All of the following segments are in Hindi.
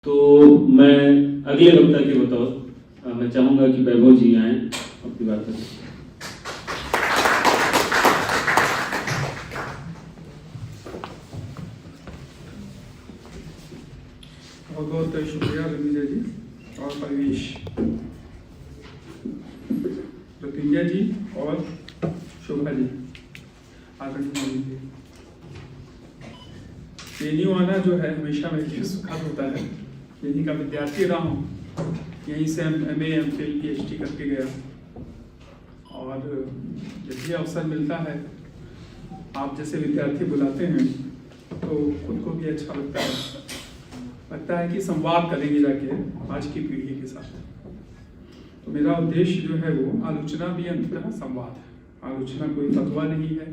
तो मैं अगले वक्ता के बतौर मैं चाहूँगा कि वैभव जी आएँ अपनी बात करें। बहुत बहुत शुक्रिया रंजीजा जी और परवेश रतिंजा जी और शोभा जी आदरणीय। ट्रेनिंग आना जो है हमेशा मेरे लिए सुखद होता है। यहीं का विद्यार्थी रहा हूँ, यहीं से MA MPhil PhD करके गया और जब भी अवसर मिलता है आप जैसे विद्यार्थी बुलाते हैं तो खुद को भी अच्छा लगता है कि संवाद करेंगे जाके आज की पीढ़ी के साथ। तो मेरा उद्देश्य जो है वो आलोचना भी अंततः संवाद है। आलोचना कोई फतवा नहीं है,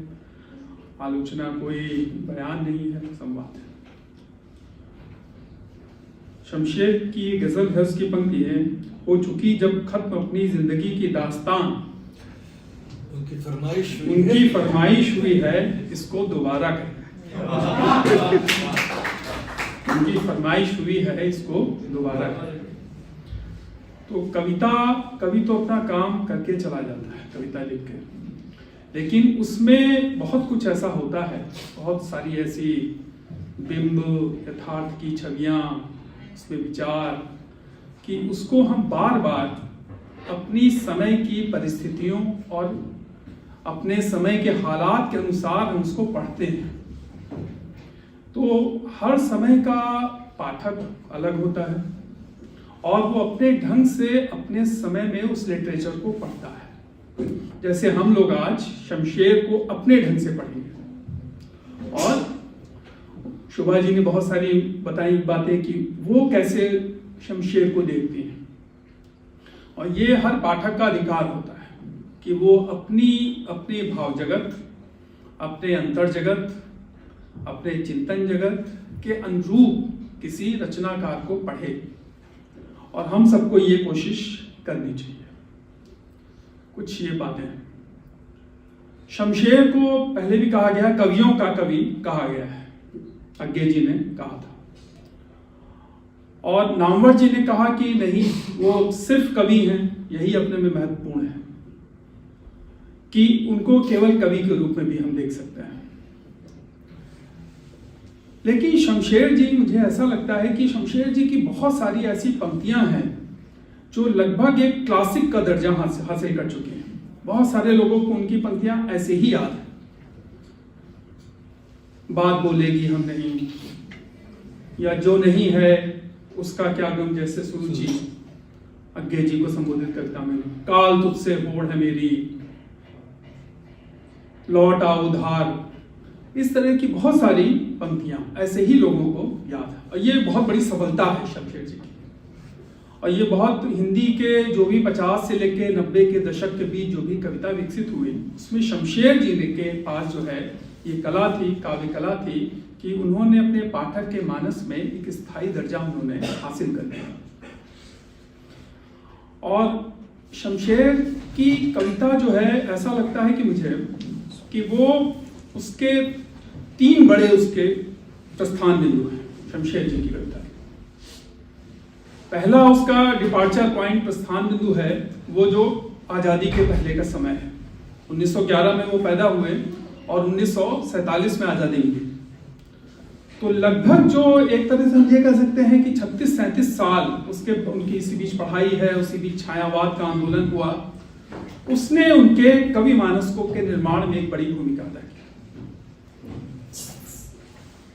आलोचना कोई बयान नहीं है, संवाद है। शमशेर की गजल है, उसकी पंक्ति है, हो चुकी जब खत्म अपनी जिंदगी की दास्तान, उनकी फरमाइश हुई है इसको दोबारा करें। उनकी फरमाइश हुई है इसको दोबारा करें। तो कवि तो अपना काम करके चला जाता है कविता लिख के, लेकिन उसमें बहुत कुछ ऐसा होता है, बहुत सारी ऐसी बिंब यथार्थ की छवियां, उसमें विचार कि उसको हम बार बार अपनी समय की परिस्थितियों और अपने समय के हालात के अनुसार हम उसको पढ़ते हैं। तो हर समय का पाठक अलग होता है और वो अपने ढंग से अपने समय में उस लिटरेचर को पढ़ता है। जैसे हम लोग आज शमशेर को अपने ढंग से पढ़ेंगे और शोभा जी ने बहुत सारी बताई बातें कि वो कैसे शमशेर को देखती हैं, और ये हर पाठक का अधिकार होता है कि वो अपनी भाव जगत, अपने अंतर जगत, अपने चिंतन जगत के अनुरूप किसी रचनाकार को पढ़े, और हम सबको ये कोशिश करनी चाहिए। कुछ ये बातें हैं। शमशेर को पहले भी कहा गया कवियों का कवि कहा गया है, अज्ञे जी ने कहा था, और नामवर जी ने कहा कि नहीं, वो सिर्फ कवि हैं, यही अपने में महत्वपूर्ण है कि उनको केवल कवि के रूप में भी हम देख सकते हैं। लेकिन शमशेर जी, मुझे ऐसा लगता है कि शमशेर जी की बहुत सारी ऐसी पंक्तियां हैं जो लगभग एक क्लासिक का दर्जा हासिल कर चुकी हैं। बहुत सारे लोगों को उनकी पंक्तियां ऐसे ही याद है, बात बोलेगी हम नहीं, या जो नहीं है उसका क्या गम, जैसे सुरुचि अज्ञे जी को संबोधित करता मैं, काल तुझसे होड़ है मेरी, लौट आ उधार। इस तरह की बहुत सारी पंक्तियां ऐसे ही लोगों को याद है, और ये बहुत बड़ी सफलता है शमशेर जी की। और ये बहुत हिंदी के जो भी 50 से लेके 90 के दशक के बीच जो भी कविता विकसित हुई, उसमें शमशेर जी के पास जो है ये कला थी, काव्य कला थी कि उन्होंने अपने पाठक के मानस में एक स्थायी दर्जा उन्होंने हासिल कर लिया। और शमशेर की कविता जो है, ऐसा लगता है कि मुझे कि वो उसके 3 बड़े उसके प्रस्थान बिंदु हैं शमशेर जी की कविता। पहला उसका डिपार्चर पॉइंट, प्रस्थान बिंदु है वो जो आजादी के पहले का समय है। 1911 में वो पैदा हुए और 1947 में आजादी मिली। तो लगभग जो एक तरह से हम ये कह सकते हैं कि 36-37 साल उनकी इसी बीच पढ़ाई है, उसी बीच छायावाद का आंदोलन हुआ, उसने उनके कवि मानस को के निर्माण में एक बड़ी भूमिका अदा की।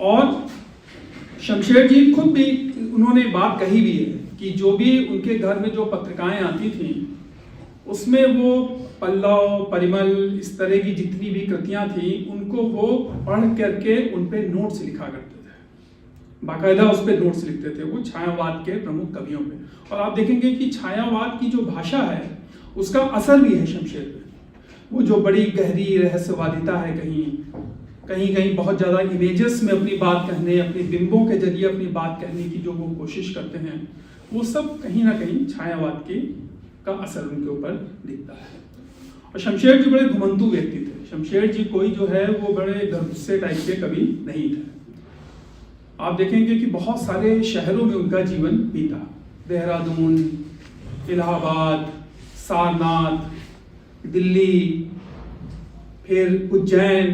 और शमशेर जी खुद भी उन्होंने बात कही भी है कि जो भी उनके घर में जो पत्रिकाएं आती थी उसमें वो पल्लव, परिमल, इस तरह की जितनी भी कृतियां थी उनको वो पढ़ करके उन पे नोट्स लिखा करते थे, बाकायदा उस पे नोट्स लिखते थे वो छायावाद के प्रमुख कवियों पे। और आप देखेंगे कि छायावाद की जो भाषा है उसका असर भी है शमशेर पे। वो जो बड़ी गहरी रहस्यवादिता है, कहीं बहुत ज्यादा इमेजेस में अपनी बात कहने, अपने बिंबों के जरिए अपनी बात कहने की जो वो कोशिश करते हैं, वो सब कहीं ना कहीं छायावाद का असर उनके ऊपर दिखता है। और शमशेर जी बड़े घुमंतू व्यक्ति थे। शमशेर जी कोई जो है वो बड़े गुस्से टाइप के कवि नहीं थे। आप देखेंगे कि बहुत सारे शहरों में उनका जीवन बीता। देहरादून, इलाहाबाद, सारनाथ, दिल्ली, फिर उज्जैन,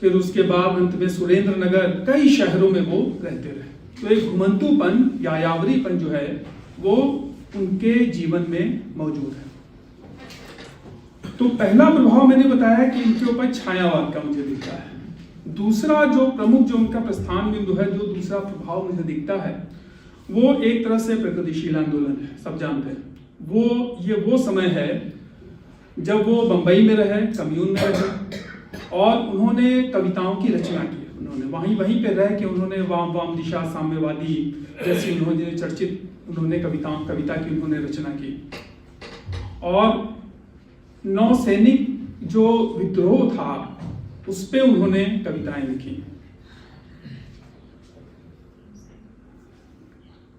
फिर उसके बाद अंत में सुरेंद्र नगर, कई शहरों में वो रहते रहे। तो एक घुमंतूपन, यायावरीपन जो है वो उनके जीवन में मौजूद है। तो पहला प्रभाव मैंने बताया कि इनके ऊपर छायावाद का मुझे दिखता है। दूसरा जो प्रमुख जो उनका प्रस्थान बिंदु है, जो दूसरा प्रभाव मुझे दिखता है, वो एक तरह से प्रगतिशील आंदोलन है। सब जानते हैं वो समय है जब वो बंबई में रहे, कम्यून में रहे, और उन्होंने कविताओं की रचना की। उन्होंने वहीं पे रह के उन्होंने वाम दिशा, साम्यवादी जैसी उन्होंने चर्चित कविता की उन्होंने रचना की। और नौसैनिक जो विद्रोह था उस पे उन्होंने कविताएं लिखी।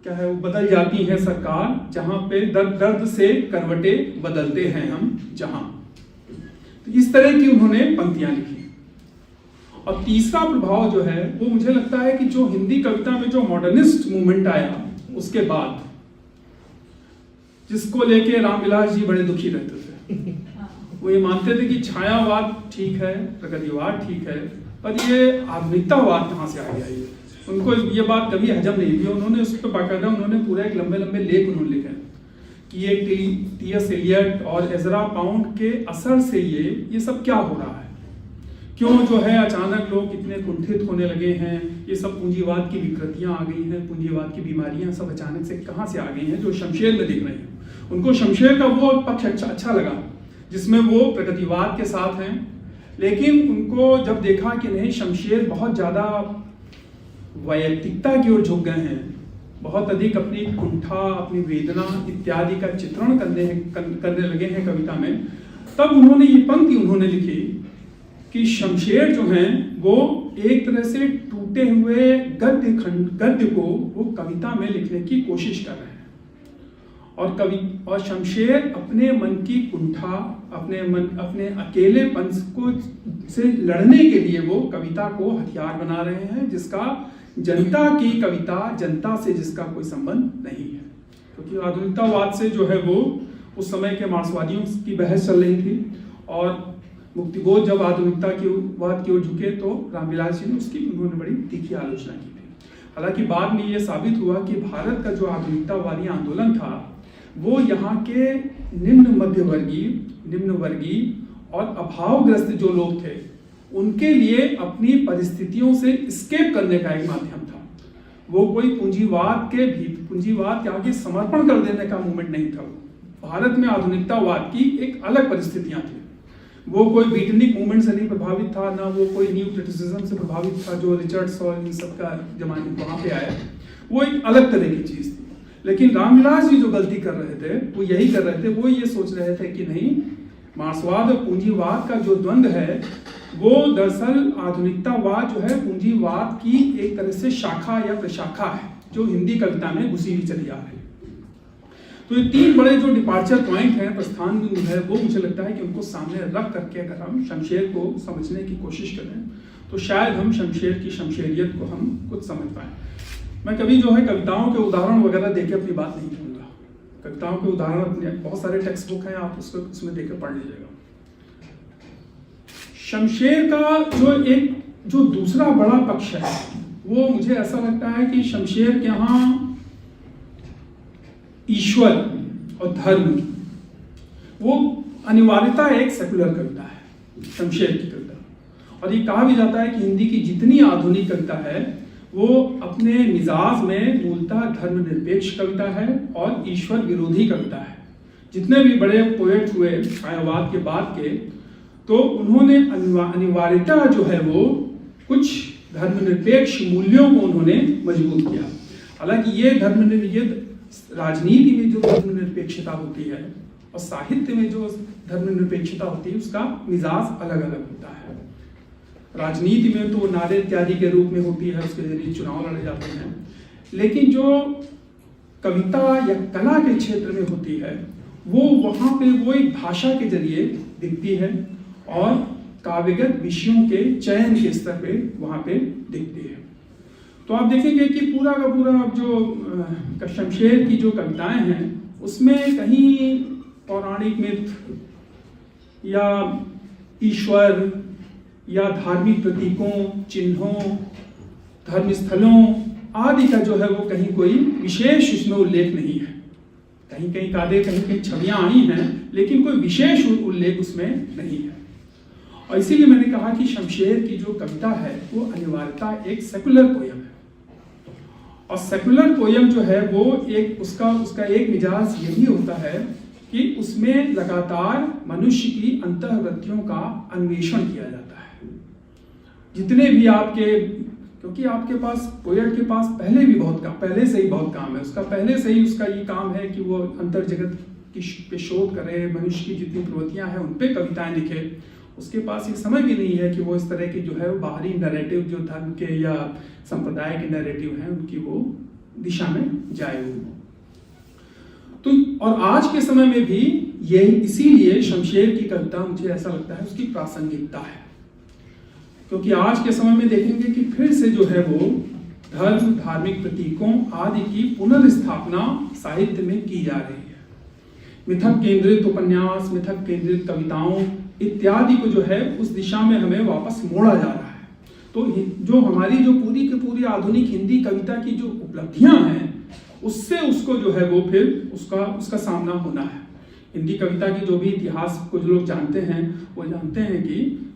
क्या है वो, बदल जाती है सरकार जहां पे दर्द से करवटे बदलते हैं हम जहां। तो इस तरह की उन्होंने पंक्तियां लिखी। और तीसरा प्रभाव जो है वो मुझे लगता है कि जो हिंदी कविता में जो मॉडर्निस्ट मूवमेंट आया उसके बाद, जिसको लेके रामविलास जी बड़े दुखी रहते थे। वो ये मानते थे कि छायावाद ठीक है, प्रगतिवाद ठीक है, पर ये आधुनिकतावाद कहाँ से आ गया। ये उनको ये बात कभी हजम नहीं थी। उन्होंने उस पर बाकायदा उन्होंने पूरा एक लंबे लेख उन्होंने लिखे कि ये टी.एस. एलियट और एजरा पाउंड के असर से ये सब क्या हो रहा है, क्यों जो है अचानक लोग इतने कुंठित होने लगे हैं, ये सब पूंजीवाद की विकृतियां आ गई हैं, पूंजीवाद की बीमारियां सब अचानक से कहाँ से आ गई हैं जो शमशेर में दिख रही हैं। उनको शमशेर का वो पक्ष अच्छा लगा जिसमें वो प्रगतिवाद के साथ हैं, लेकिन उनको जब देखा कि नहीं, शमशेर बहुत ज़्यादा वैयक्तिकता की ओर झुक गए हैं, बहुत अधिक अपनी कुंठा, अपनी वेदना इत्यादि का चित्रण करने लगे हैं कविता में, तब उन्होंने ये पंक्ति उन्होंने लिखी कि शमशेर जो हैं वो एक तरह से टूटे हुए गद्य को वो कविता में लिखने की कोशिश कर रहे हैं। और शमशेर अपने मन की कुंठा, अपने अकेलेपन को से लड़ने के लिए वो कविता को हथियार बना रहे हैं, जिसका जनता की कविता, जनता से जिसका कोई संबंध नहीं है। क्योंकि आधुनिकतावाद से जो है वो उस समय के मार्क्सवादियों की बहस चल रही थी, और मुक्तिबोध जब आधुनिकतावाद की ओर झुके तो रामविलास जी ने उन्होंने बड़ी तीखी आलोचना की थी। हालांकि बाद में ये साबित हुआ कि भारत का जो आधुनिकतावादी आंदोलन था वो यहाँ के निम्न वर्गीय और अभावग्रस्त जो लोग थे उनके लिए अपनी परिस्थितियों से एस्केप करने का एक माध्यम था। वो कोई पूंजीवाद के आगे समर्पण कर देने का मूवमेंट नहीं था। भारत में आधुनिकतावाद की एक अलग परिस्थितियां थी। वो कोई बीटनिक मूवमेंट से नहीं प्रभावित था, ना वो कोई न्यू क्रिटिसिज्म से प्रभावित था जो रिचर्ड्स और इन सब का जमाने वहां पे आया। वो एक अलग तरह की चीज थी। लेकिन रामविलास जी जो गलती कर रहे थे वो यही कर रहे थे, वो ये सोच रहे थे कि नहीं, मार्क्सवाद और पूंजीवाद का जो द्वंद्व है वो दरअसल आधुनिकतावाद जो है पूंजीवाद की एक तरह से शाखा या प्रशाखा है जो हिंदी कविता में घुसी हुई चली आ रही है। तो ये तीन बड़े जो डिपार्चर पॉइंट हैं, प्रस्थान बिंदु है, वो मुझे लगता है कि उनको सामने रख करके अगर हम शमशेर को समझने की कोशिश करें तो शायद हम शमशेर की शमशेरियत को हम कुछ समझ पाएं। मैं कभी जो है कविताओं के उदाहरण वगैरह देके अपनी बात नहीं कहूँगा। कविताओं के उदाहरण अपने बहुत सारे टेक्स्ट बुक हैं, आप उसमें देकर पढ़ लीजिएगा। शमशेर का जो दूसरा बड़ा पक्ष है वो मुझे ऐसा लगता है कि शमशेर के यहाँ ईश्वर और धर्म वो अनिवार्यता एक सेकुलर कविता है शमशेर की कविता। और ये कहा भी जाता है कि हिंदी की जितनी आधुनिक कविता है वो अपने मिजाज में मूलतः धर्मनिरपेक्ष कविता है और ईश्वर विरोधी कविता है। जितने भी बड़े पोएट हुए छायावाद के बाद के, तो उन्होंने अनिवार्यता जो है वो कुछ धर्मनिरपेक्ष मूल्यों को उन्होंने मजबूत किया। हालांकि ये राजनीति में जो धर्मनिरपेक्षता होती है और साहित्य में जो धर्मनिरपेक्षता होती है उसका मिजाज अलग अलग होता है। राजनीति में तो नारे इत्यादि के रूप में होती है, उसके जरिए चुनाव लड़े जाते हैं, लेकिन जो कविता या कला के क्षेत्र में होती है वो वहाँ पे वो एक भाषा के जरिए दिखती है और काव्यगत विषयों के चयन के स्तर पे वहाँ पे दिखती है। तो आप देखेंगे कि पूरा का पूरा जो शमशेर की जो कविताएं हैं उसमें कहीं पौराणिक मिथ या ईश्वर या धार्मिक प्रतीकों, चिन्हों, धर्म स्थलों आदि का जो है वो कहीं कोई विशेष उसमें उल्लेख नहीं है। कहीं कहीं कादे, कहीं कहीं छवियां आई हैं, लेकिन कोई विशेष उल्लेख उसमें नहीं है। और इसीलिए मैंने कहा कि शमशेर की जो कविता है वो अनिवार्यता एक सेकुलर पोयम है। और सेकुलर पोयम जो है वो एक उसका एक मिजाज यही होता है कि उसमें लगातार मनुष्य की अंतःवृत्तियों का अन्वेषण किया जाता है। जितने भी क्योंकि आपके पास पोएट के पास पहले से ही बहुत काम है, उसका पहले से ही उसका ये काम है कि वो अंतर जगत पे शोध करे, मनुष्य की जितनी प्रवृत्तियां हैं उन पे कविताएं लिखे। उसके पास ये समय भी नहीं है कि वो इस तरह की जो है वो बाहरी नैरेटिव जो धर्म के या संप्रदाय के नैरेटिव हैं उनकी वो दिशा में जाए वो। तो और आज के समय में भी ये इसीलिए शमशेर की कविता मुझे ऐसा लगता है उसकी प्रासंगिकता है, क्योंकि आज के समय में देखेंगे कि फिर से जो है वो धर्म, धार्मिक प्रतीकों आदि की पुनर्स्थापना साहित्य में की जा रही है। मिथक केंद्रित उपन्यास, मिथक केंद्रित कविताओं इत्यादि को जो है उस दिशा में हमें वापस मोड़ा जा रहा है। तो जो हमारी जो पूरी की पूरी आधुनिक हिंदी कविता की जो उपलब्धियां हैं उससे उसको जो है वो फिर उसका सामना होना है। हिंदी कविता की जो भी इतिहास को जो लोग जानते हैं वो जानते हैं कि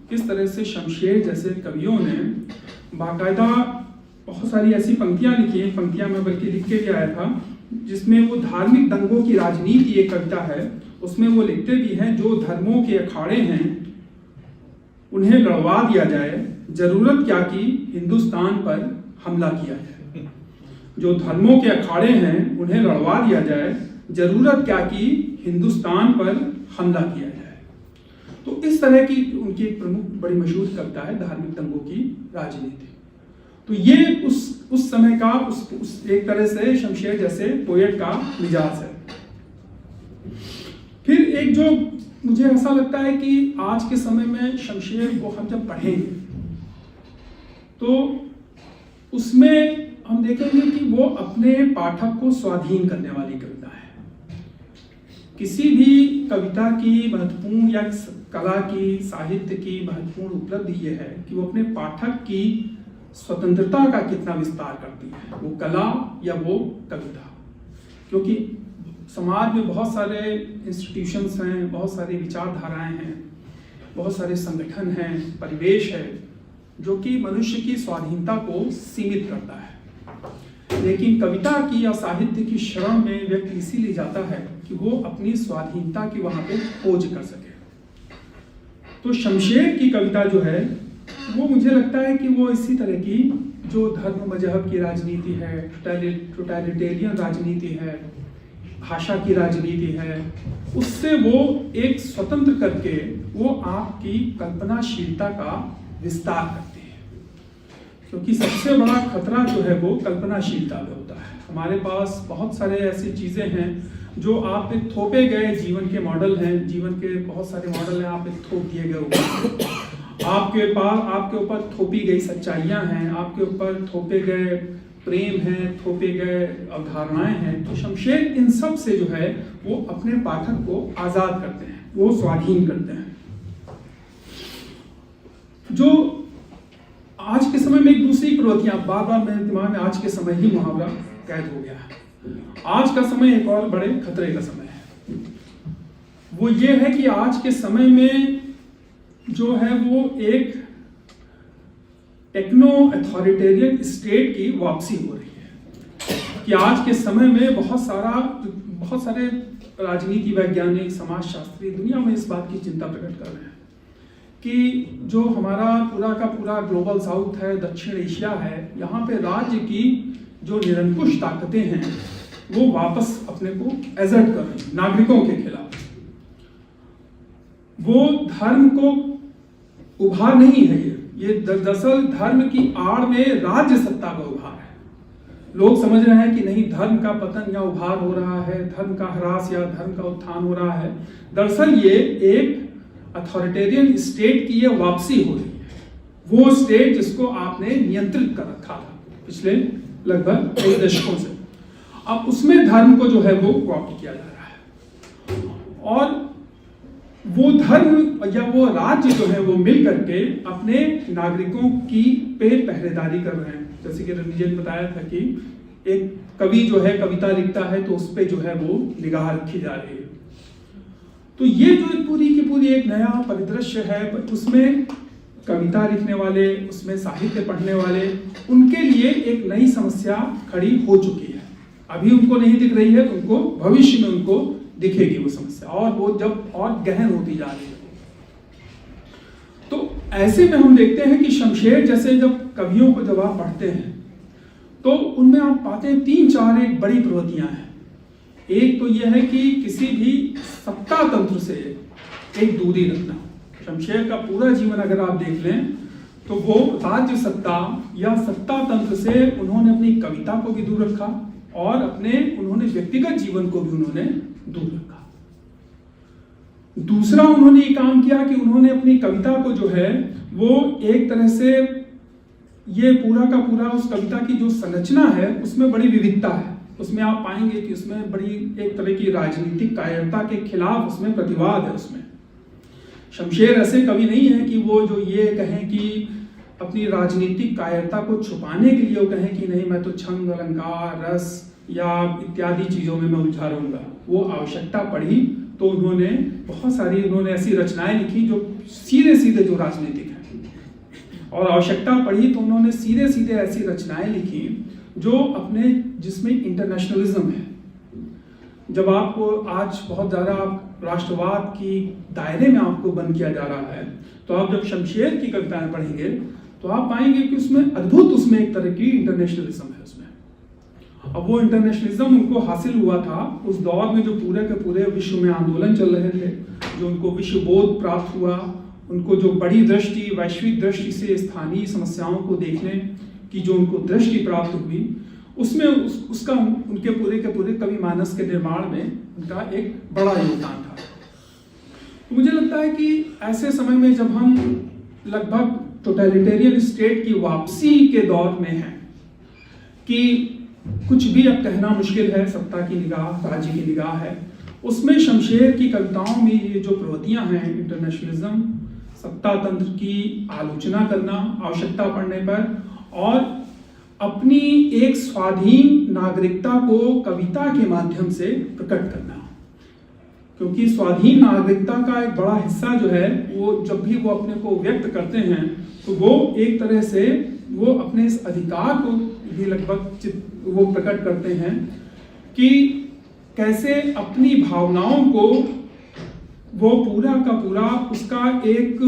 किस तरह से शमशेर जैसे कवियों ने बाकायदा बहुत सारी ऐसी पंक्तियां लिखी हैं, पंक्तियां मैं बल्कि लिख के भी आया था, जिसमें वो धार्मिक दंगों की राजनीति एक कविता है, उसमें वो लिखते भी हैं जो धर्मों के अखाड़े हैं उन्हें लड़वा दिया जाए, जरूरत क्या कि हिंदुस्तान पर हमला किया जाए। जो धर्मों के अखाड़े हैं उन्हें लड़वा दिया जाए, जरूरत क्या कि हिंदुस्तान पर हमला किया जाए। तो इस तरह की उनकी एक प्रमुख बड़ी मशहूर कविता है धार्मिक दंगों की राजनीति। तो ये उस समय का उस एक तरह से शमशेर जैसे पोएट का मिजाज है। फिर एक जो मुझे ऐसा लगता है कि आज के समय में शमशेर को हम जब पढ़ेंगे तो उसमें हम देखेंगे कि वो अपने पाठक को स्वाधीन करने वाली कविता है। किसी भी कविता की महत्वपूर्ण या कला की, साहित्य की महत्वपूर्ण उपलब्धि ये है कि वो अपने पाठक की स्वतंत्रता का कितना विस्तार करती है, वो कला या वो कविता। क्योंकि समाज में बहुत सारे इंस्टीट्यूशंस हैं, बहुत सारी विचारधाराएं हैं, बहुत सारे संगठन हैं, परिवेश है जो कि मनुष्य की स्वाधीनता को सीमित करता है। लेकिन कविता की या साहित्य की शरण में व्यक्ति इसीलिए जाता है कि वो अपनी स्वाधीनता की वहां पे खोज कर सके। तो शमशेर की कविता जो है वो मुझे लगता है कि वो इसी तरह की जो धर्म मजहब की राजनीति है, टोटलिटेरियन राजनीति है, भाषा की राजनीति है, उससे वो एक स्वतंत्र करके वो आपकी कल्पनाशीलता का विस्तार करती है। क्योंकि सबसे बड़ा खतरा जो है वो कल्पनाशीलता में होता है। हमारे पास बहुत सारे ऐसी चीजें हैं जो आप पे थोपे गए जीवन के मॉडल हैं, जीवन के बहुत सारे मॉडल हैं, आप पे थोप दिए गए ऊपर, आपके ऊपर थोपी गई सच्चाइयां हैं, आपके ऊपर थोपे गए प्रेम है, थोपे गए अवधारणाएं हैं। तो शमशेर इन सब से जो है वो अपने पाठक को आजाद करते हैं, वो स्वाधीन करते हैं। जो आज के समय में एक दूसरी प्रवृत्तियां बार बार मेरे दिमाग में आज के समय ही मुहावरा कैद हो गया है। आज का समय एक और बड़े खतरे का समय है। वो ये है कि आज के समय में जो है वो एक टेक्नो अथॉरिटेरियन स्टेट की वापसी हो रही है। कि आज के समय में बहुत सारे राजनीति वैज्ञानिक, समाजशास्त्री दुनिया में इस बात की चिंता प्रकट कर रहे हैं कि जो हमारा पूरा का पूरा ग्लोबल साउथ है, दक्षिण एशिया है, यहाँ पे राज्य की जो निरंकुश ताकतें हैं वो वापस अपने को एजर्ट कर रही हैं नागरिकों के खिलाफ। वो धर्म को उभार नहीं है, ये दरअसल धर्म की आड़ में राज्य सत्ता का उभार है। लोग समझ रहे हैं कि नहीं, धर्म का पतन या उभार हो रहा है, धर्म का ह्रास या धर्म का उत्थान हो रहा है। दरअसल ये एक अथॉरिटेरियन स्टेट की ये वापसी हो रही है। वो स्टेट जिसको आपने नियंत्रित कर रखा था, पिछले लगभग कई दशकों से। अब उसमें धर्म को जो है वो कॉपी किया जा रहा है, और वो धर्म या वो राज्य जो है वो मिल करके अपने नागरिकों की पे पहरेदारी कर रहे हैं। जैसे कि रवि जी ने बताया था कि एक कवि जो है कविता लिखता है तो उस पे जो है वो निगाह रखी जा रही है। तो ये जो पूरी की पूरी एक नया परिदृश्य है, उसमें कविता लिखने वाले, उसमें साहित्य पढ़ने वाले, उनके लिए एक नई समस्या खड़ी हो चुकी है। अभी उनको नहीं दिख रही है, उनको भविष्य में उनको दिखेगी वो समस्या, और वो जब और गहन होती जा रही है। तो ऐसे में हम देखते हैं कि शमशेर जैसे जब कवियों को जब आप पढ़ते हैं तो उनमें आप पाते हैं 3-4 एक बड़ी प्रवृत्तियां हैं। एक तो यह है कि किसी भी सत्ता तंत्र से एक दूरी रखना। शमशेर का पूरा जीवन अगर आप देख लें तो वो राज्य सत्ता या सत्ता तंत्र से उन्होंने अपनी कविता को भी दूर रखा, और उन्होंने व्यक्तिगत जीवन को भी उन्होंने दूर रखा। दूसरा उन्होंने ये काम किया कि उन्होंने अपनी कविता को जो है वो एक तरह से ये पूरा का पूरा उस कविता की जो संरचना है उसमें बड़ी विविधता है। उसमें आप पाएंगे कि उसमें बड़ी एक तरह की राजनीतिक कायरता के खिलाफ उसमें प्रतिवाद है। उसमें शमशेर ऐसे कवि नहीं है कि वो जो ये कहें कि अपनी राजनीतिक कायरता को छुपाने के लिए वो कहें कि नहीं मैं तो छंद, अलंकार, रस या इत्यादि चीजों में मैं उलझा रहूंगा। वो आवश्यकता पड़ी तो उन्होंने बहुत सारी ऐसी रचनाएं लिखी जो सीधे सीधे जो राजनीतिक है, और आवश्यकता पड़ी तो उन्होंने सीधे सीधे ऐसी रचनाएं लिखी जो अपने जिसमें इंटरनेशनलिज्म है। जब आपको आज बहुत ज़्यादा आप राष्ट्रवाद की दायरे में आपको बंद किया जा रहा है, तो आप जब शमशेर की कविताएं पढ़ेंगे तो आप पाएंगे कि उसमें अद्भुत उसमें एक तरह की इंटरनेशनलिज्म है उसमें। अब वो इंटरनेशनलिज्म उनको हासिल हुआ था उस दौर में जो पूरे के पूरे विश्व में आंदोलन चल रहे थे, जो उनको विश्व बोध प्राप्त हुआ, उनको जो बड़ी दृष्टि, वैश्विक दृष्टि से स्थानीय समस्याओं को देखने की जो उनको दृष्टि प्राप्त हुई, उसमें उसका उनके पूरे के पूरे कवि मानस के निर्माण में उनका एक बड़ा योगदान था। तो मुझे लगता है कि ऐसे समय में जब हम लगभग टोटलिटेरियन स्टेट की वापसी के दौर में हैं कि कुछ भी अब कहना मुश्किल है, सत्ता की निगाह, राज्य की निगाह है, उसमें शमशेर की कविताओं में ये जो प्रवृत्तियां हैं, इंटरनेशनलिज्म, सत्ता तंत्र की आलोचना करना आवश्यकता पड़ने पर, और अपनी एक स्वाधीन नागरिकता को कविता के माध्यम से प्रकट करना। क्योंकि स्वाधीन नागरिकता का एक बड़ा हिस्सा जो है वो जब भी वो अपने को व्यक्त करते हैं तो वो एक तरह से वो अपने इस अधिकार को भी लगभग वो प्रकट करते हैं कि कैसे अपनी भावनाओं को वो पूरा का पूरा उसका एक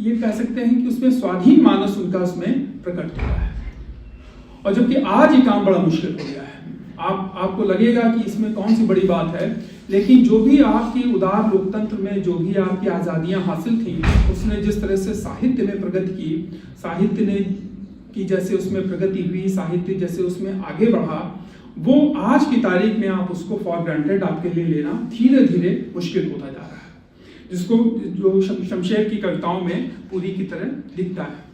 ये कह सकते हैं कि उसमें स्वाधीन मानस उनका उसमें प्रकट हुआ है। और जबकि आज ये काम बड़ा मुश्किल हो गया है। आपको लगेगा कि इसमें कौन सी बड़ी बात है, लेकिन जो भी आपकी उदार लोकतंत्र में जो भी आपकी आज़ादियां हासिल थी, उसने जिस तरह से साहित्य में प्रगति की, साहित्य ने की जैसे उसमें प्रगति हुई, साहित्य जैसे उसमें आगे बढ़ा, वो आज की तारीख में आप उसको फॉर ग्रांटेड आपके लिए लेना धीरे धीरे मुश्किल होता जा रहा है, जिसको जो शमशेर की कविताओं में पूरी की तरह दिखता है।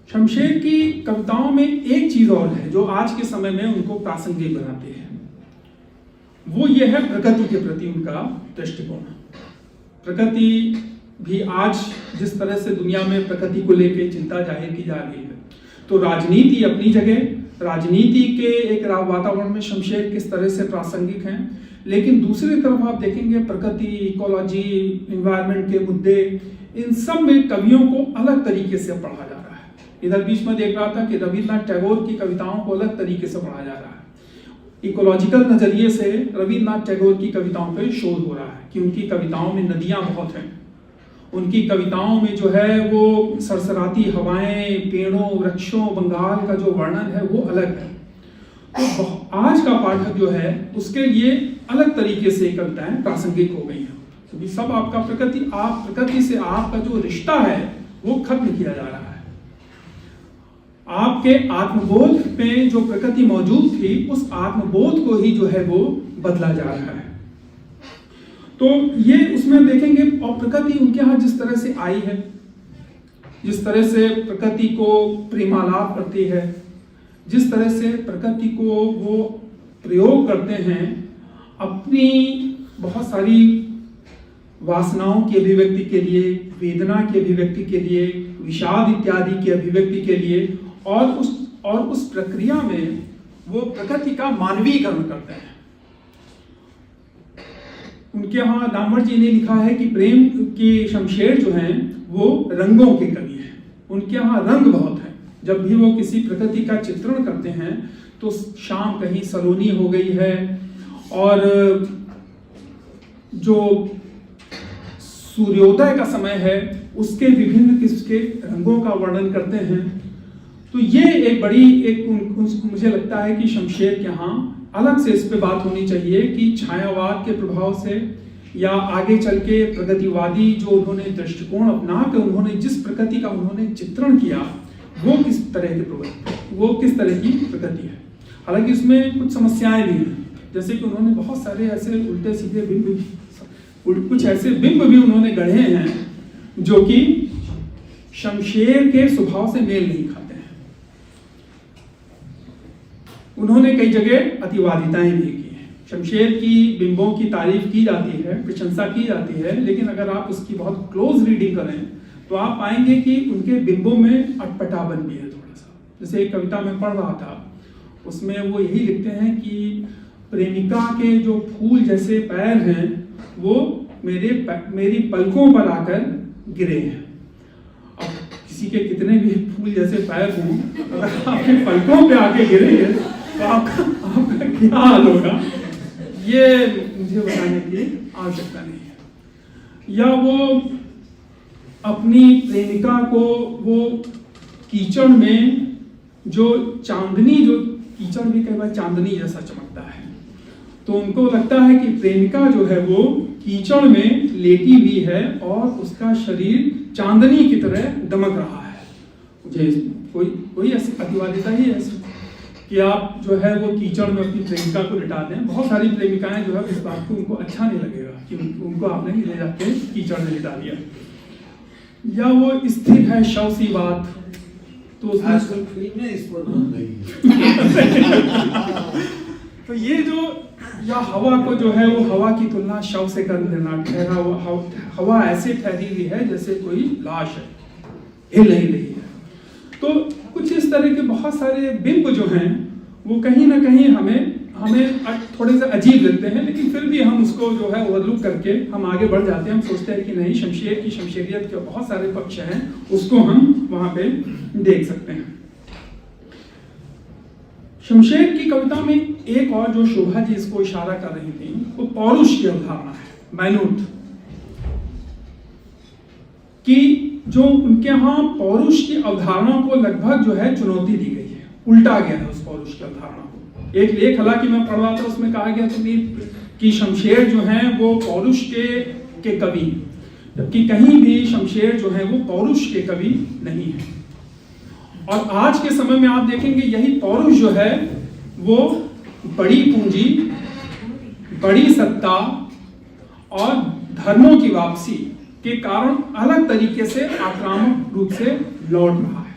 शमशेर की कविताओं में एक चीज और है जो आज के समय में उनको प्रासंगिक बनाती है, वो ये है प्रकृति के प्रति उनका दृष्टिकोण। प्रकृति भी आज जिस तरह से दुनिया में प्रकृति को लेकर चिंता जाहिर की जा रही है, तो राजनीति अपनी जगह, राजनीति के एक वातावरण में शमशेर किस तरह से प्रासंगिक हैं, लेकिन दूसरी तरफ आप देखेंगे प्रकृति, इकोलॉजी, इन्वायरमेंट के मुद्दे, इन सब में कवियों को अलग तरीके से पढ़ा जा रहा है। इधर बीच में देख रहा था कि रविन्द्रनाथ टैगोर की कविताओं को अलग तरीके से पढ़ा जा रहा है। इकोलॉजिकल नजरिए से रविन्द्रनाथ टैगोर की कविताओं पर शोध हो रहा है कि उनकी कविताओं में नदियां बहुत हैं, उनकी कविताओं में जो है वो सरसराती हवाएं, पेड़ों, वृक्षों, बंगाल का जो वर्णन है वो अलग है। तो आज का पाठक जो है उसके लिए अलग तरीके से कविताएं प्रासंगिक हो गई हैं। तो सब आपका प्रकृति से आपका जो रिश्ता है वो खत्म किया जा रहा है। आपके आत्मबोध में जो प्रकृति मौजूद थी, उस आत्मबोध को ही जो है वो बदला जा रहा है। तो ये उसमें देखेंगे, और प्रकृति उनके यहाँ जिस तरह से आई है, जिस तरह से प्रकृति को प्रेमालाप करती है, जिस तरह से प्रकृति को वो प्रयोग करते हैं अपनी बहुत सारी वासनाओं की अभिव्यक्ति के लिए, वेदना की अभिव्यक्ति के लिए, विषाद इत्यादि की अभिव्यक्ति के लिए, और उस प्रक्रिया में वो प्रकृति का मानवीकरण करते हैं। उनके यहाँ दामर जी ने लिखा है कि प्रेम के शमशेर जो हैं वो रंगों के कवि हैं। उनके यहाँ रंग बहुत हैं। जब भी वो किसी प्रकृति का चित्रण करते हैं तो शाम कहीं सलोनी हो गई है, और जो सूर्योदय का समय है उसके विभिन्न किस्म के रंगों का वर्णन करते हैं। तो ये मुझे लगता है कि शमशेर के यहाँ अलग से इस पे बात होनी चाहिए कि छायावाद के प्रभाव से या आगे चल के प्रगतिवादी जो उन्होंने दृष्टिकोण अपना के उन्होंने जिस प्रकृति का उन्होंने चित्रण किया वो किस तरह की प्रकृति है। हालांकि इसमें कुछ समस्याएं भी हैं, जैसे कि उन्होंने बहुत सारे ऐसे उल्टे सीधे कुछ ऐसे बिंब भी उन्होंने गढ़े हैं जो कि शमशेर के स्वभाव से मेल नहीं खाते हैं। उन्होंने कई जगह अतिवादिताएं भी की हैं। शमशेर की बिंबों की तारीफ की जाती है, प्रशंसा की जाती है, लेकिन अगर आप उसकी बहुत क्लोज रीडिंग करें तो आप पाएंगे कि उनके बिंबों में अटपटापन भी है थोड़ा सा। जैसे एक कविता में पढ़ रहा था, उसमें वो यही लिखते हैं कि प्रेमिका के जो फूल जैसे पैर हैं वो मेरी पलकों पर आकर गिरे हैं। अब किसी के कितने भी फूल जैसे पैर हों, अगर आपके पलकों पे आके गिरेंगे तो आपका क्या हाल होगा, ये मुझे बताने की आवश्यकता नहीं है। या वो अपनी प्रेमिका को वो कीचड़ में जो कीचड़ भी कई बार चांदनी जैसा चमकता है, तो उनको लगता है कि प्रेमिका जो है वो कीचड़ में लेटी हुई है और उसका शरीर चांदनी की तरह दमक रहा है। मुझे कोई ऐसी अतिवादिता ही है कि आप जो है वो कीचड़ में अपनी प्रेमिका को लिटा दें। बहुत सारी प्रेमिकाएं जो है इस बात को उनको अच्छा नहीं लगेगा कि उनको आपने ले जाके कीचड़ में लिटा दिया। या वो स्थिर है शव सी बात, तो उसमें फिल्में इस पर बन रही है। तो ये जो या हवा को जो है वो हवा की तुलना शव से कर देना, ठहरा वो हवा ऐसे ठहरी हुई है जैसे कोई लाश है, हिल नहीं रही है। तो कुछ इस तरह के बहुत सारे बिंब जो हैं वो कहीं ना कहीं हमें थोड़े से अजीब लगते हैं, लेकिन फिर भी हम उसको जो है ओवरलुक करके हम आगे बढ़ जाते हैं। हम सोचते हैं कि नहीं, शमशेर की शमशेरियत के बहुत सारे पक्ष हैं, उसको हम वहां पे देख सकते हैं। शमशेर की कविता में एक और जो शोभा जी इसको इशारा कर रही थी वो पौरुष की अवधारणा है, मैनूट कि जो उनके यहाँ पौरुष की अवधारणा को लगभग जो है चुनौती दी गई है, उल्टा गया है उस पौरुष की अवधारणा को। एक लेख हालांकि मैं पढ़ रहा था, उसमें कहा गया था कि शमशेर जो है वो पौरुष के कवि, जबकि कहीं भी शमशेर जो है वो पौरुष के कवि नहीं है। और आज के समय में आप देखेंगे यही पौरुष जो है वो बड़ी पूंजी, बड़ी सत्ता और धर्मों की वापसी के कारण अलग तरीके से आक्रामक रूप से लौट रहा है।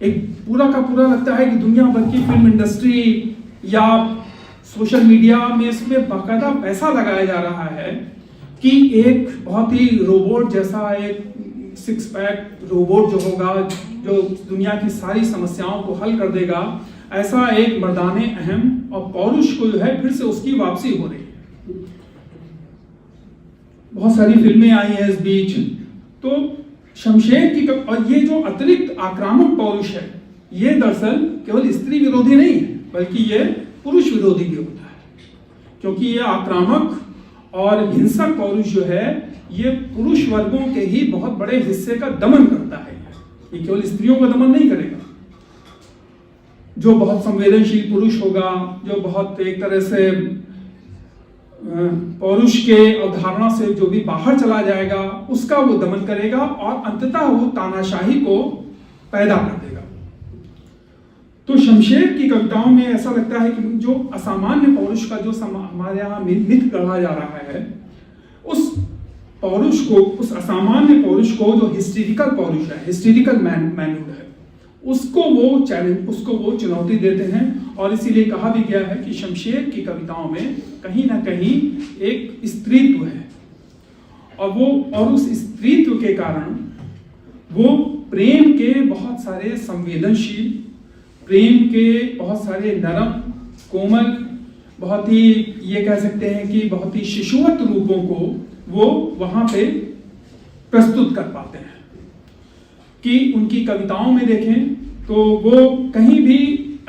एक पूरा का पूरा लगता है कि दुनिया भर की फिल्म इंडस्ट्री या सोशल मीडिया में इसमें बाकायदा पैसा लगाया जा रहा है कि एक बहुत ही रोबोट जैसा एक 6 पैक रोबोट जो होगा, जो दुनिया की सारी समस्याओं को हल कर देगा, ऐसा एक मर्दाने अहम और पौरुष को जो है फिर से उसकी वापसी हो रही है। बहुत सारी फिल्में आई हैं इस बीच। तो शमशेर की और ये जो अतिरिक्त आक्रामक पौरुष है, ये दरअसल केवल स्त्री विरोधी नहीं है, बल्कि ये पुरुष विरोधी भी होता है, क्योंकि ये आक्रामक और हिंसक पौरुष जो है ये पुरुष वर्गों के ही बहुत बड़े हिस्से का दमन करता है। ये केवल स्त्रियों का दमन नहीं करेगा। जो बहुत संवेदनशील पुरुष होगा, जो बहुत एक तरह से पौरुष के अवधारणा से जो भी बाहर चला जाएगा, उसका वो दमन करेगा और अंततः वो तानाशाही को पैदा कर देगा। तो शमशेर की कविताओं में ऐसा लगता है कि जो असामान्य पौरुष का जो हमारे यहाँ मिथ गढ़ा जा रहा है, पौरुष को, उस असामान्य पौरुष को जो हिस्टेरिकल पौरुष है, हिस्टेरिकल मैन्यूड है, उसको वो चुनौती देते हैं। और इसीलिए कहा भी गया है कि शमशेर की कविताओं में कहीं ना कहीं एक स्त्रीत्व है, और उस स्त्रीत्व के कारण वो प्रेम के बहुत सारे संवेदनशील, प्रेम के बहुत सारे नरम, कोमल, बहुत ही, ये कह सकते हैं कि बहुत ही शिशुवत रूपों को वो वहां पे प्रस्तुत कर पाते हैं। कि उनकी कविताओं में देखें तो वो कहीं भी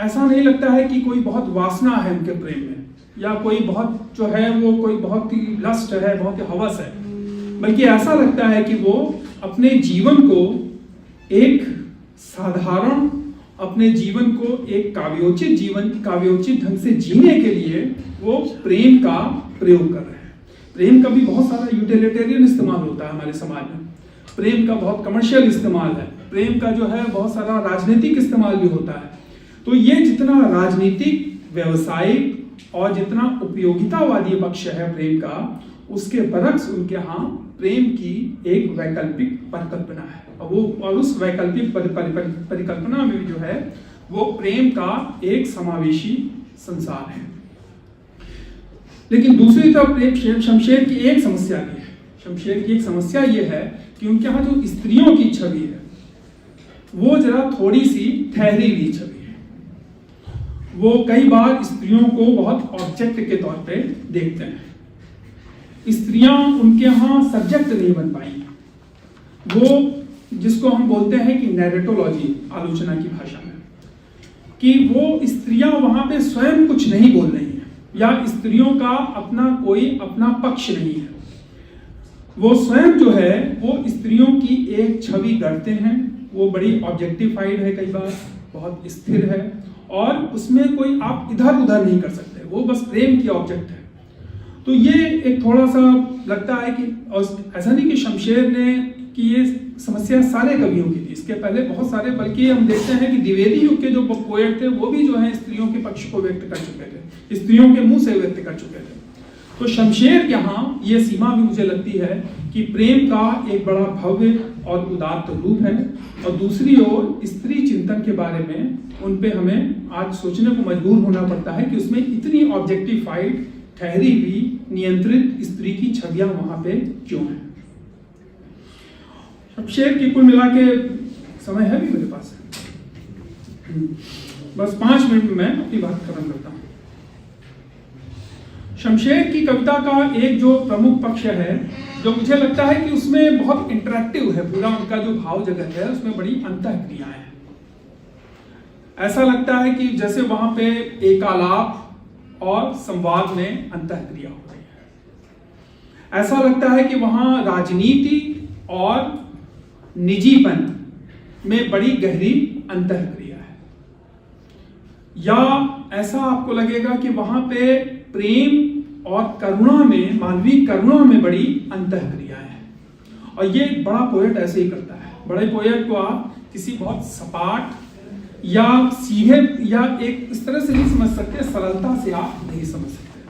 ऐसा नहीं लगता है कि कोई बहुत वासना है उनके प्रेम में, या कोई बहुत जो है वो कोई बहुत ही लस्ट है, बहुत ही हवस है, बल्कि ऐसा लगता है कि वो अपने जीवन को एक साधारण, अपने जीवन को एक काव्योचित ढंग से जीने के लिए वो प्रेम का प्रयोग कर रहे हैं। प्रेम का भी बहुत सारा यूटिलिटेरियन इस्तेमाल होता है हमारे समाज में, प्रेम का बहुत कमर्शियल इस्तेमाल है, प्रेम का जो है बहुत सारा राजनीतिक इस्तेमाल भी होता है। तो ये जितना राजनीतिक, व्यवसायिक और जितना उपयोगितावादी पक्ष है प्रेम का, उसके बरक्स उनके यहाँ प्रेम की एक वैकल्पिक परिकल्पना है, और उस वैकल्पिक परिकल्पना में जो है वो प्रेम का एक समावेशी संसार है। लेकिन दूसरी तरफ शमशेर की एक समस्या भी है। शमशेर की एक समस्या ये है कि उनके यहाँ जो स्त्रियों की छवि है वो जरा थोड़ी सी ठहरी हुई छवि है। वो कई बार स्त्रियों को बहुत ऑब्जेक्ट के तौर पे देखते हैं। स्त्रियां उनके यहाँ सब्जेक्ट नहीं बन पाई। वो जिसको हम बोलते हैं कि नैरेटोलॉजी, आलोचना की भाषा में, कि वो स्त्रियां वहां पे स्वयं कुछ नहीं बोल रही हैं, या स्त्रियों का अपना पक्ष नहीं है। वो स्वयं जो है वो स्त्रियों की एक छवि गढ़ते हैं। वो बड़ी ऑब्जेक्टिफाइड है, कई बार बहुत स्थिर है, और उसमें कोई आप इधर उधर नहीं कर सकते, वो बस प्रेम की ऑब्जेक्ट है। तो ये एक थोड़ा सा लगता है कि, और ऐसा नहीं कि शमशेर ने कि ये समस्या सारे कवियों की थी, इसके पहले बहुत सारे, बल्कि हम देखते हैं कि द्विवेदी युग के जो पोएट थे वो भी जो है स्त्रियों के पक्ष को व्यक्त कर चुके थे, स्त्रियों के मुंह से व्यक्त कर चुके थे। तो शमशेर के यहाँ ये सीमा भी मुझे लगती है कि प्रेम का एक बड़ा भव्य और उदात्त रूप है, और दूसरी ओर स्त्री चिंतन के बारे में उन पे हमें आज सोचने को मजबूर होना पड़ता है कि उसमें इतनी ऑब्जेक्टिफाइड, ठहरी हुई, नियंत्रित स्त्री की छवियां वहां पे क्यों हैं। शमशेर की कुल मिला के, समय है भी मेरे पास, बस 5 मिनट में मैं अपनी बात खत्म करता हूं। शमशेर की कविता का एक जो प्रमुख पक्ष है, जो मुझे लगता है कि उसमें बहुत इंटरेक्टिव है, पूरा उनका जो भाव जगत है उसमें बड़ी अंतःक्रियाएं हैं। ऐसा लगता है कि जैसे वहां पे एकालाप और संवाद में अंतःक्रिया हो रही है। ऐसा लगता है कि वहां राजनीति और निजीपन में बड़ी गहरी अंतःक्रिया है, या ऐसा आपको लगेगा कि वहां पे प्रेम और करुणा में, मानवीय करुणा में बड़ी अंतःक्रिया है। और ये बड़ा पोएट ऐसे ही करता है। बड़े पोएट को आप किसी बहुत सपाट या सीधे या एक इस तरह से नहीं समझ सकते, सरलता से आप नहीं समझ सकते।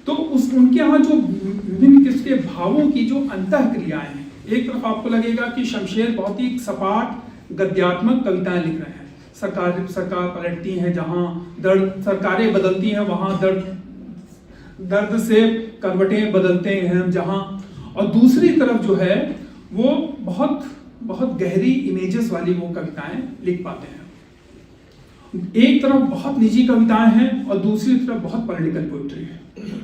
तो उनके यहाँ जो विभिन्न किस्म के भावों की जो अंतःक्रियाएं हैं, एक तरफ आपको लगेगा कि शमशेर बहुत ही सपाट गद्यात्मक कविताएं लिख रहे हैं। सरकार पलटती है जहां दर्द, सरकारें बदलती हैं वहां दर्द से करवटें बदलते हैं जहां, और दूसरी तरफ जो है वो बहुत बहुत गहरी इमेजेस वाली वो कविताएं लिख पाते हैं। एक तरफ बहुत निजी कविताएं हैं और दूसरी तरफ बहुत पॉलिटिकल पोएट्री है।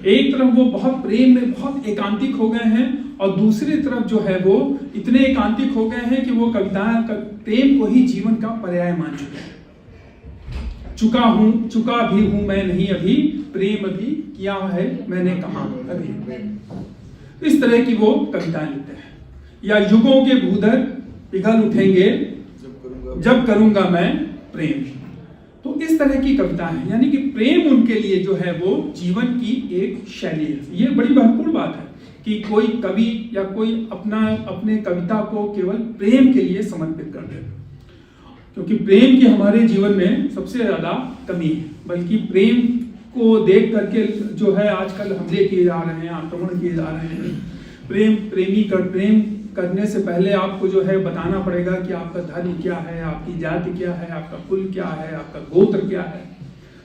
एक तरफ वो बहुत प्रेम में बहुत एकांतिक हो गए हैं, और दूसरी तरफ जो है वो इतने एकांतिक हो गए हैं कि वो कविताएं प्रेम को ही जीवन का पर्याय मान चुके हैं। चुका भी हूं मैं नहीं अभी, प्रेम अभी किया है मैंने कहा अभी। इस तरह की वो कविताएं लिखते हैं। या युगों के भूधर पिघल उठेंगे जब करूंगा मैं प्रेम। तो इस तरह की कविताएं हैं, यानी कि प्रेम उनके लिए जो है वो जीवन की एक शैली है। ये बड़ी महत्वपूर्ण बात है कि कोई कवि या कोई अपने कविता को केवल प्रेम के लिए समर्पित कर दे, क्योंकि प्रेम की हमारे जीवन में सबसे ज्यादा कमी है। बल्कि प्रेम को देख करके जो है आजकल हमले किए जा रहे हैं, आक्रमण किए जा रहे हैं। प्रेम करने से पहले आपको जो है बताना पड़ेगा कि आपका धर्म क्या है, आपकी जाति क्या है, आपका कुल क्या है, आपका गोत्र क्या है।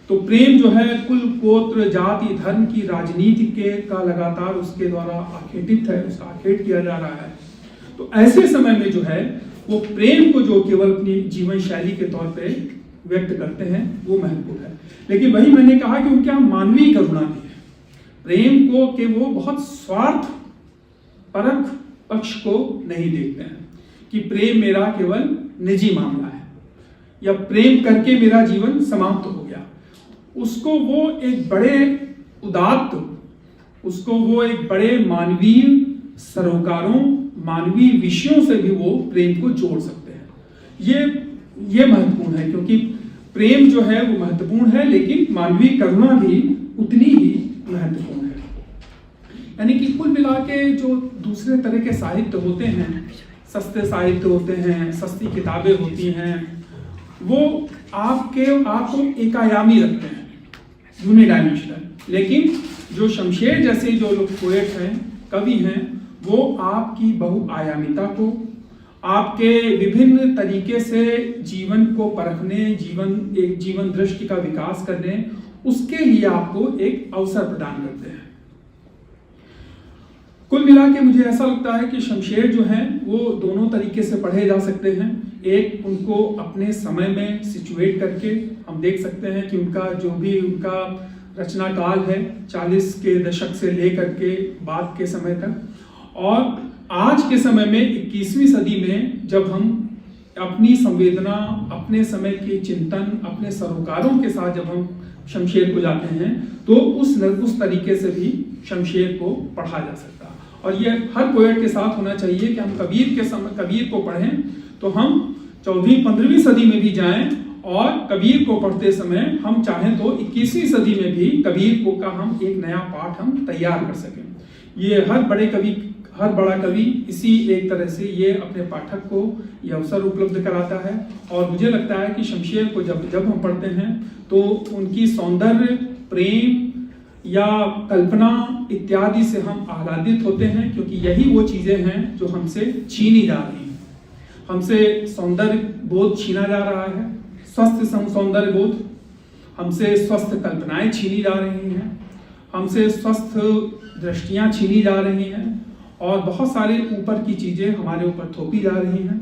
तो प्रेम जो है कुल, गोत्र, जाति, धर्म की राजनीति का लगातार उसके द्वारा आखेटित है, उसका आखेट किया जा रहा है। तो ऐसे समय में जो है वो प्रेम को जो केवल अपनी जीवन शैली के तौर पे व्यक्त करते हैं वो महत्वपूर्ण है। लेकिन वही मैंने कहा कि उनके यहाँ मानवीय करुणा भी है। प्रेम को कि वो बहुत स्वार्थ परख पक्ष को नहीं देखते हैं कि प्रेम मेरा केवल निजी मामला है या प्रेम करके मेरा जीवन समाप्त हो गया। उसको वो एक बड़े उदात्त, उसको वो एक बड़े मानवीय सरोकारों, मानवीय विषयों से भी वो प्रेम को जोड़ सकते हैं। ये महत्वपूर्ण है, क्योंकि प्रेम जो है वो महत्वपूर्ण है, लेकिन मानवीय करुणा भी उतनी ही महत्वपूर्ण है। यानी कि कुल मिला के जो दूसरे तरह के साहित्य होते हैं, सस्ते साहित्य होते हैं, सस्ती किताबें होती हैं, वो आपको एकायामी रखते हैं, यूनिडायमेंशनल। लेकिन जो शमशेर जैसे जो लोग पोएट हैं, कवि हैं, वो आपकी बहुआयामिता को, आपके विभिन्न तरीके से जीवन को परखने, एक जीवन दृष्टि का विकास करने, उसके लिए आपको एक अवसर प्रदान करते हैं। कुल मिला के मुझे ऐसा लगता है कि शमशेर जो हैं वो दोनों तरीके से पढ़े जा सकते हैं। एक, उनको अपने समय में सिचुएट करके हम देख सकते हैं कि उनका जो भी उनका रचना काल है 40 के दशक से लेकर के बाद के समय तक, और आज के समय में 21वीं सदी में जब हम अपनी संवेदना, अपने समय के चिंतन, अपने सरोकारों के साथ जब हम शमशेर को जाते हैं, तो उस तरीके से भी शमशेर को पढ़ा जा सकता है। और ये हर पोएट के साथ होना चाहिए कि हम कबीर को पढ़ें तो हम 14वीं 15वीं सदी में भी जाएं, और कबीर को पढ़ते समय हम चाहें तो 21वीं सदी में भी कबीर को का हम एक नया पाठ हम तैयार कर सकें। ये हर बड़ा कवि इसी एक तरह से ये अपने पाठक को ये अवसर उपलब्ध कराता है। और मुझे लगता है कि शमशेर को जब हम पढ़ते हैं तो उनकी सौंदर्य, प्रेम या कल्पना इत्यादि से हम आह्लादित होते हैं, क्योंकि यही वो चीजें हैं जो हमसे छीनी जा रही हैं। हमसे सौंदर्य बोध छीना जा रहा है, स्वस्थ सौंदर्य बोध, हमसे स्वस्थ कल्पनाएं छीनी जा रही हैं, हमसे स्वस्थ दृष्टियां छीनी जा रही हैं, और बहुत सारे ऊपर की चीजें हमारे ऊपर थोपी जा रही हैं।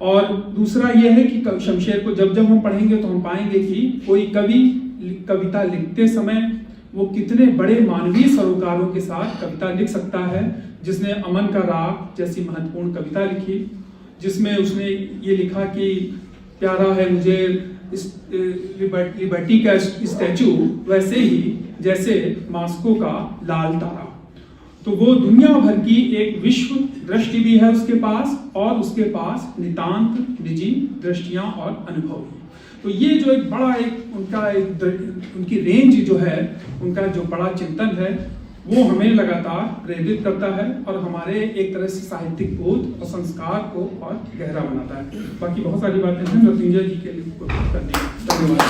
और दूसरा यह है कि शमशेर को जब हम पढ़ेंगे तो हम पाएंगे कि कोई कवि कविता लिखते समय वो कितने बड़े मानवीय सरोकारों के साथ कविता लिख सकता है। जिसने अमन का राग जैसी महत्वपूर्ण कविता लिखी, जिसमें उसने ये लिखा कि प्यारा है मुझे लिबर्टी का स्टैचू, वैसे ही जैसे मास्को का लाल तारा। तो वो दुनिया भर की एक विश्व दृष्टि भी है उसके पास, और उसके पास नितांत निजी दृष्टियां और अनुभव भी। तो ये जो एक बड़ा उनकी रेंज जो है, उनका जो बड़ा चिंतन है, वो हमें लगातार प्रेरित करता है और हमारे एक तरह से साहित्यिक बोध और संस्कार को और गहरा बनाता है। बाकी बहुत सारी बातें हैं मृत्युंजय जी के लिए धन्यवाद।